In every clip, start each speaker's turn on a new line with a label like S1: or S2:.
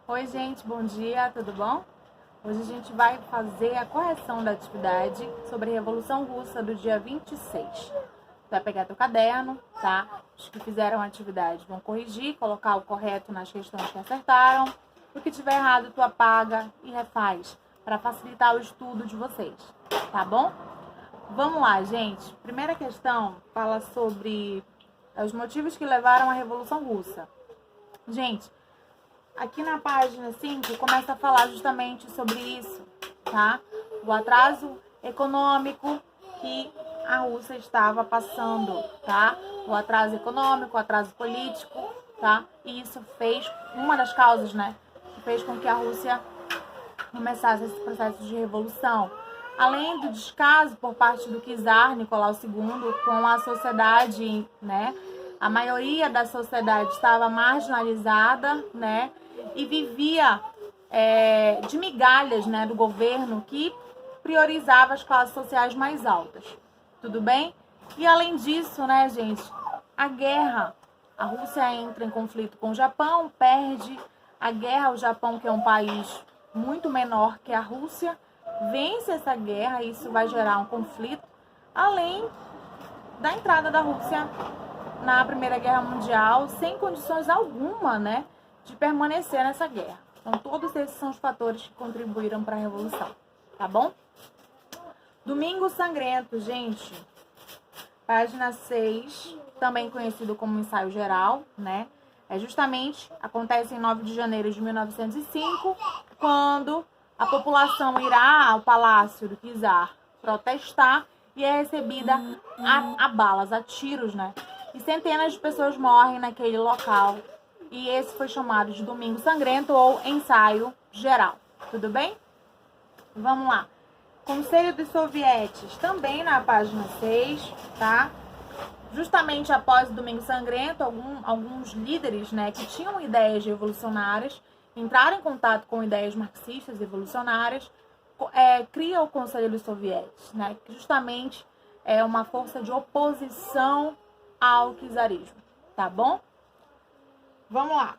S1: Oi, gente, bom dia, tudo bom? Hoje a gente vai fazer a correção da atividade sobre a Revolução Russa do dia 26. Tu vai pegar teu caderno, tá? Os que fizeram a atividade vão corrigir, colocar o correto nas questões que acertaram. O que tiver errado, tu apaga e refaz, para facilitar o estudo de vocês, tá bom? Vamos lá, gente. Primeira questão fala sobre os motivos que levaram à Revolução Russa. Gente, aqui na página 5 começa a falar justamente sobre isso, tá? O atraso econômico que a Rússia estava passando, tá? O atraso econômico, o atraso político, tá? E isso fez, uma das causas, né? Que fez com que a Rússia começasse esse processo de revolução. Além do descaso por parte do czar Nicolau II com a sociedade, né? A maioria da sociedade estava marginalizada, né? E vivia de migalhas, né, do governo que priorizava as classes sociais mais altas. Tudo bem? E além disso, né, gente, a guerra. A Rússia entra em conflito com o Japão, perde a guerra. O Japão, que é um país muito menor que a Rússia, vence essa guerra e isso vai gerar um conflito, além da entrada da Rússia na Primeira Guerra Mundial, sem condições alguma, né, de permanecer nessa guerra. Então, todos esses são os fatores que contribuíram para a Revolução, tá bom? Domingo Sangrento, gente, página 6, também conhecido como ensaio geral, né? Acontece em 9 de janeiro de 1905, quando a população irá ao palácio do czar protestar e é recebida a balas, a tiros, né? E centenas de pessoas morrem naquele local. E esse foi chamado de Domingo Sangrento ou ensaio geral. Tudo bem? Vamos lá. Conselho dos Sovietes, também na página 6, tá? Justamente após o Domingo Sangrento, alguns líderes, né, que tinham ideias revolucionárias, entraram em contato com ideias marxistas revolucionárias, cria o Conselho dos Sovietes, né, que justamente é uma força de oposição ao czarismo, tá bom? Vamos lá.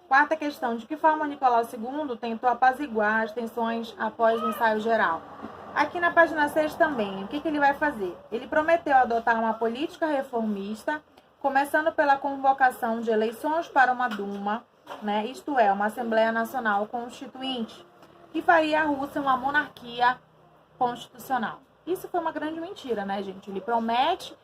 S1: Quarta questão. De que forma Nicolau II tentou apaziguar as tensões após o ensaio geral? Aqui na página 6 também, o que ele vai fazer? Ele prometeu adotar uma política reformista, começando pela convocação de eleições para uma Duma, né? Isto é, uma Assembleia Nacional Constituinte, que faria a Rússia uma monarquia constitucional. Isso foi uma grande mentira, né, gente? Ele promete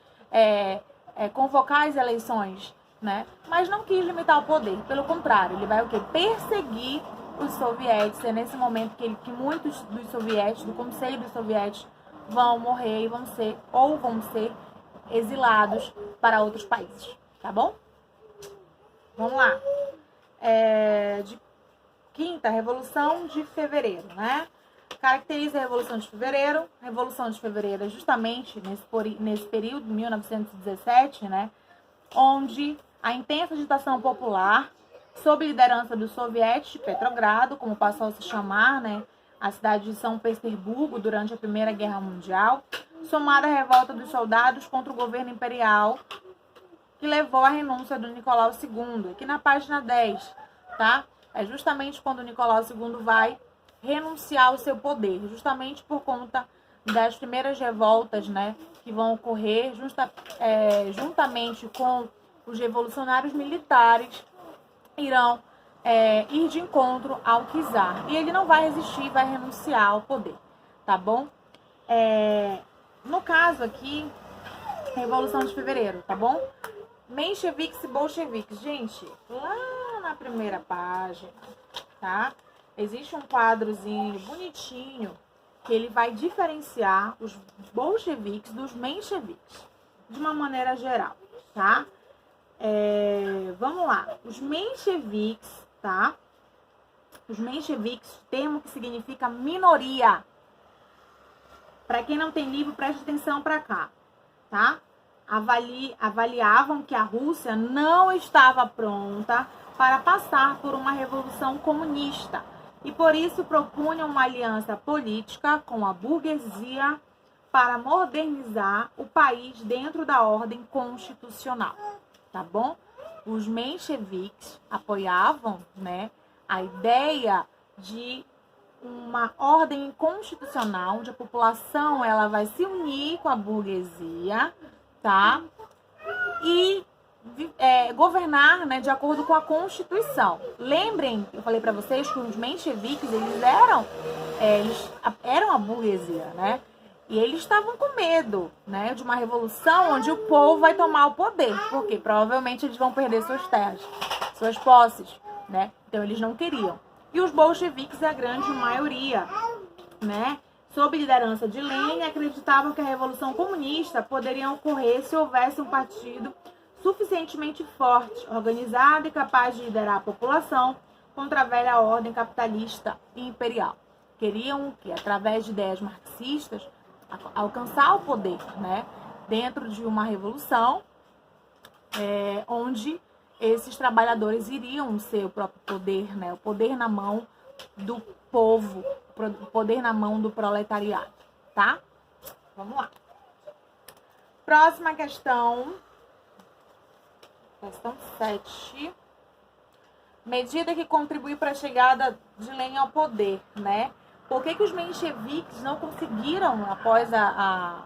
S1: convocar as eleições, né? Mas não quis limitar o poder. Pelo contrário, ele vai o quê? Perseguir os sovietes. É nesse momento que muitos dos sovietes, do Conselho dos Sovietes, vão morrer e vão ser exilados para outros países. Tá bom? Vamos lá. Quinta, Revolução de Fevereiro, né? Caracteriza a Revolução de Fevereiro. A Revolução de Fevereiro é justamente nesse período, 1917, né? Onde a intensa agitação popular, sob liderança dos sovietes de Petrogrado, como passou a se chamar, né, a cidade de São Petersburgo durante a Primeira Guerra Mundial, somada à revolta dos soldados contra o governo imperial, que levou à renúncia do Nicolau II. Aqui na página 10, tá? É justamente quando o Nicolau II vai renunciar ao seu poder, justamente por conta das primeiras revoltas, né, que vão ocorrer juntamente com os revolucionários militares, irão ir de encontro ao czar. E ele não vai resistir, vai renunciar ao poder, tá bom? No caso aqui, Revolução de Fevereiro, tá bom? Mencheviques e bolcheviques. Gente, lá na primeira página, tá? Existe um quadrozinho bonitinho que ele vai diferenciar os bolcheviques dos mencheviques, de uma maneira geral, tá? Vamos lá. Os mencheviques, tá? Os mencheviques, termo que significa minoria. Para quem não tem livro, preste atenção para cá, tá? Avaliavam que a Rússia não estava pronta para passar por uma revolução comunista e por isso propunham uma aliança política com a burguesia para modernizar o país dentro da ordem constitucional, tá bom? os mencheviques apoiavam, né, a ideia de uma ordem constitucional, onde a população ela vai se unir com a burguesia, tá? E governar, né, de acordo com a Constituição. Lembrem, eu falei para vocês que os mencheviques, eles eram a burguesia, né? E eles estavam com medo, né, de uma revolução onde o povo vai tomar o poder, porque provavelmente eles vão perder suas terras, suas posses, né? Então eles não queriam. E os bolcheviques, a grande maioria, né, sob liderança de Lenin, acreditavam que a revolução comunista poderia ocorrer se houvesse um partido suficientemente forte, organizado e capaz de liderar a população contra a velha ordem capitalista e imperial. Queriam que, através de ideias marxistas, alcançar o poder, né, dentro de uma revolução onde esses trabalhadores iriam ser o próprio poder, né, o poder na mão do povo, o poder na mão do proletariado, tá? Vamos lá. Próxima questão. Questão 7. Medida que contribui para a chegada de Lenin ao poder, né? Por que os mencheviques não conseguiram, após a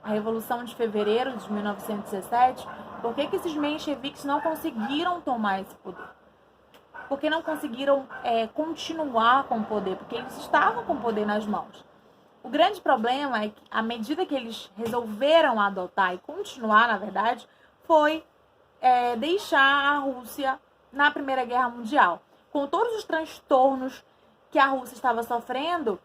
S1: Revolução de Fevereiro de 1917, por que esses mencheviques não conseguiram tomar esse poder? Porque não conseguiram continuar com o poder, porque eles estavam com o poder nas mãos. O grande problema é que, à medida que eles resolveram adotar e continuar, na verdade, foi deixar a Rússia na Primeira Guerra Mundial. Com todos os transtornos que a Rússia estava sofrendo,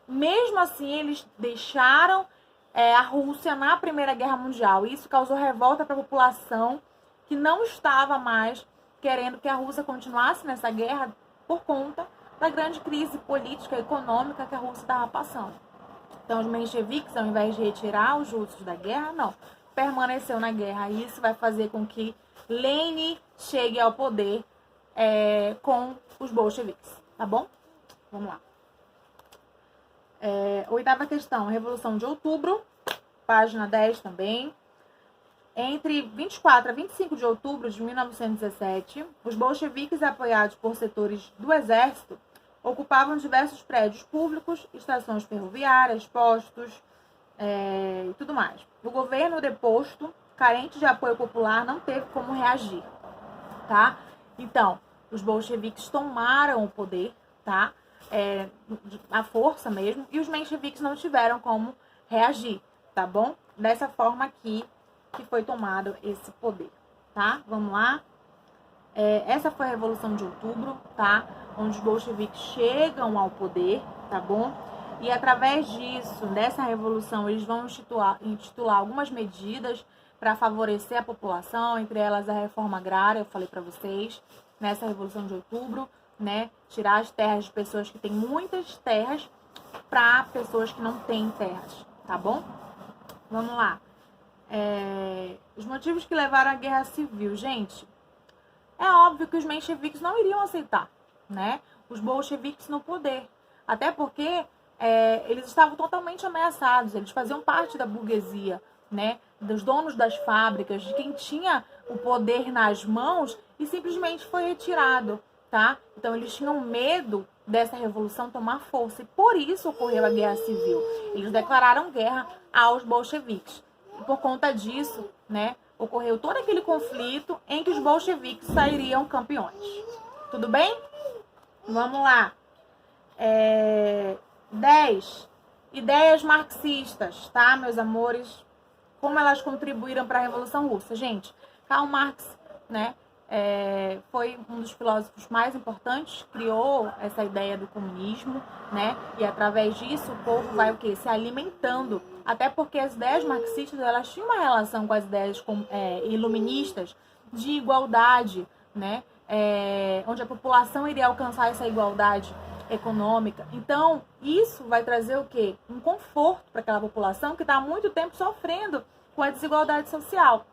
S1: mesmo assim eles deixaram a Rússia na Primeira Guerra Mundial. Isso causou revolta para a população que não estava mais querendo que a Rússia continuasse nessa guerra por conta da grande crise política e econômica que a Rússia estava passando. Então os mencheviques, ao invés de retirar os russos da guerra, não, permaneceu na guerra. Isso vai fazer com que Lenin chegue ao poder com os bolcheviques, tá bom? Vamos lá. Oitava questão, Revolução de Outubro, página 10 também. Entre 24 a 25 de outubro de 1917, os bolcheviques, apoiados por setores do exército, ocupavam diversos prédios públicos, estações ferroviárias, postos e tudo mais. O governo deposto, carente de apoio popular, não teve como reagir, tá? Então, os bolcheviques tomaram o poder, tá? A força mesmo, e os mencheviques não tiveram como reagir, tá bom? Dessa forma aqui que foi tomado esse poder, tá? Vamos lá. Essa foi a Revolução de Outubro, tá? Onde os bolcheviques chegam ao poder, tá bom? E através disso, dessa revolução, eles vão institular algumas medidas para favorecer a população, entre elas a reforma agrária, eu falei para vocês, nessa Revolução de Outubro, né? Tirar as terras de pessoas que têm muitas terras para pessoas que não têm terras, tá bom? Vamos lá. Os motivos que levaram à guerra civil, gente, é óbvio que os mencheviques não iriam aceitar, né, os bolcheviques no poder, até porque eles estavam totalmente ameaçados, eles faziam parte da burguesia, né, dos donos das fábricas, de quem tinha o poder nas mãos e simplesmente foi retirado, tá? Então eles tinham medo dessa revolução tomar força e por isso ocorreu a guerra civil. Eles declararam guerra aos bolcheviques. E por conta disso, né, ocorreu todo aquele conflito em que os bolcheviques sairiam campeões. Tudo bem? Vamos lá. 10. Ideias marxistas, tá, meus amores? Como elas contribuíram para a Revolução Russa? Gente, Karl Marx, né, foi um dos filósofos mais importantes, criou essa ideia do comunismo, né, e através disso o povo vai o quê? Se alimentando, até porque as ideias marxistas, elas tinham uma relação com as ideias iluministas de igualdade, né, onde a população iria alcançar essa igualdade econômica. Então, isso vai trazer o quê? Um conforto para aquela população que está há muito tempo sofrendo com a desigualdade social.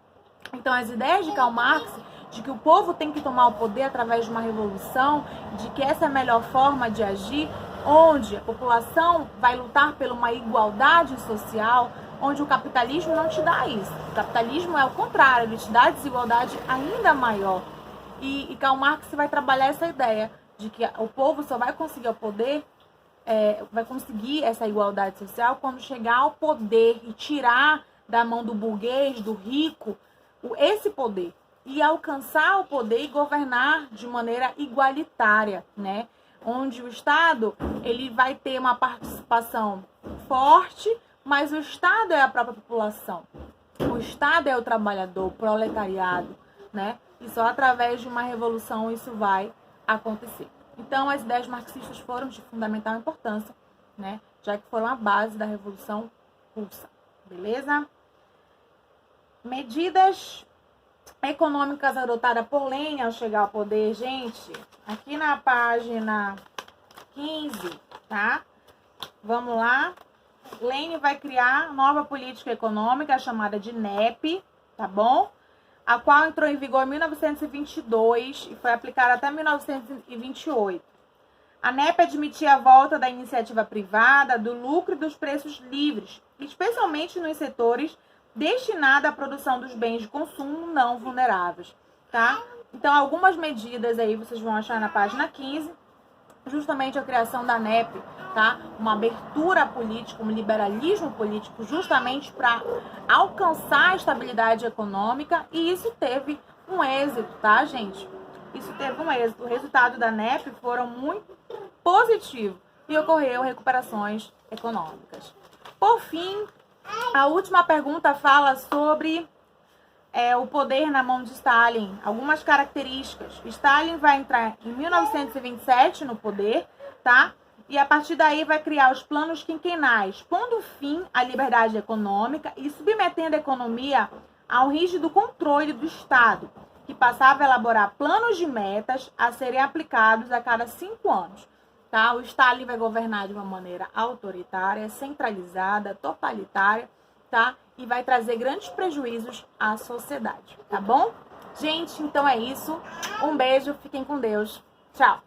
S1: Então, as ideias de Karl Marx, de que o povo tem que tomar o poder através de uma revolução, de que essa é a melhor forma de agir, onde a população vai lutar por uma igualdade social, onde o capitalismo não te dá isso. O capitalismo é o contrário, ele te dá a desigualdade ainda maior, E Karl Marx vai trabalhar essa ideia de que o povo só vai conseguir o poder, vai conseguir essa igualdade social quando chegar ao poder e tirar da mão do burguês, do rico, esse poder. E alcançar o poder e governar de maneira igualitária, né? Onde o Estado ele vai ter uma participação forte, mas o Estado é a própria população. O Estado é o trabalhador, o proletariado, né? E só através de uma revolução isso vai acontecer. Então, as ideias marxistas foram de fundamental importância, né? Já que foram a base da Revolução Russa. Beleza? Medidas econômicas adotadas por Lenin ao chegar ao poder, gente. Aqui na página 15, tá? Vamos lá. Lenin vai criar nova política econômica chamada de NEP, tá bom? A qual entrou em vigor em 1922 e foi aplicada até 1928. A NEP admitia a volta da iniciativa privada, do lucro e dos preços livres, especialmente nos setores destinados à produção dos bens de consumo não vulneráveis, tá? Então, algumas medidas aí vocês vão achar na página 15, justamente a criação da NEP, tá? Uma abertura política, um liberalismo político, justamente para alcançar a estabilidade econômica, e isso teve um êxito, tá, gente? Isso teve um êxito. O resultado da NEP foram muito positivos e ocorreu recuperações econômicas. Por fim, a última pergunta fala sobre o poder na mão de Stalin, algumas características. Stalin vai entrar em 1927 no poder, tá? E a partir daí vai criar os planos quinquenais, pondo fim à liberdade econômica e submetendo a economia a um rígido controle do Estado, que passava a elaborar planos de metas a serem aplicados a cada 5 anos. Tá? O Stalin vai governar de uma maneira autoritária, centralizada, totalitária, tá? E vai trazer grandes prejuízos à sociedade, tá bom? Gente, então é isso. Um beijo, fiquem com Deus. Tchau!